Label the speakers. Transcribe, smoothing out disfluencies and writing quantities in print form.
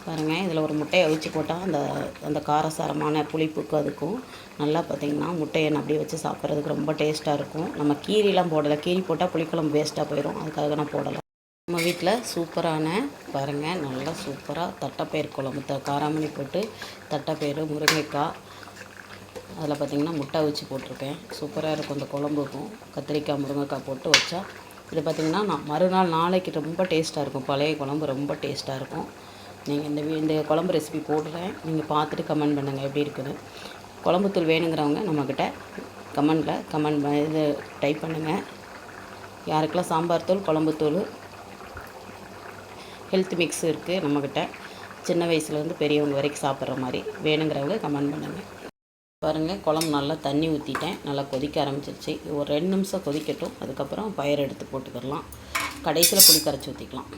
Speaker 1: பாருங்கள், இதில் ஒரு முட்டையை அவிச்சு போட்டால் அந்த அந்த காரசாரமான புளிப்புக்கு அதுக்கும் நல்லா பார்த்திங்கன்னா முட்டையை அப்படியே வச்சு சாப்பிட்றதுக்கு ரொம்ப டேஸ்ட்டாக இருக்கும். நம்ம கீரிலாம் போடலை, கீரி போட்டால் புளிக்குழம்பு வேஸ்ட்டாக போயிடும், அதுக்காக நான் போடலை. நம்ம வீட்டில் சூப்பரான பாருங்கள், நல்லா சூப்பராக தட்டைப்பயிறு குழம்பு காராமணி போட்டு தட்டைப்பயிறு முருங்கைக்காய் அதில் பார்த்திங்கன்னா முட்டை அவிச்சு போட்டிருக்கேன். சூப்பராக இருக்கும். இந்த குழம்புக்கும் கத்திரிக்காய் முருங்கைக்காய் போட்டு வச்சா இது பார்த்திங்கன்னா மறுநாள் நாளைக்கு ரொம்ப டேஸ்ட்டாக இருக்கும். பழைய குழம்பு ரொம்ப டேஸ்ட்டாக இருக்கும். நீங்கள் இந்த குழம்பு ரெசிபி போடுறேன், நீங்கள் பார்த்துட்டு கமெண்ட் பண்ணுங்கள் எப்படி இருக்குது. குழம்புத்தூள் வேணுங்கிறவங்க நம்மக்கிட்ட கமெண்ட் இது டைப் பண்ணுங்கள். யாருக்கெல்லாம் சாம்பார் தூள், குழம்புத்தூள், ஹெல்த் மிக்ஸ் இருக்குது நம்மக்கிட்ட. சின்ன வயசுலேருந்து பெரியவங்க வரைக்கும் சாப்பிட்ற மாதிரி வேணுங்கிறவங்க கமெண்ட் பண்ணுங்கள். பாருங்கள், குழம்பு நல்லா தண்ணி ஊற்றிட்டேன், நல்லா கொதிக்க ஆரம்பிச்சிருச்சு. ஒரு 2 நிமிஷம் கொதிக்கட்டும், அதுக்கப்புறம் பயிர் எடுத்து போட்டுக்கிடலாம். கடைசியில் புளி கரைச்சி ஊற்றிக்கலாம்.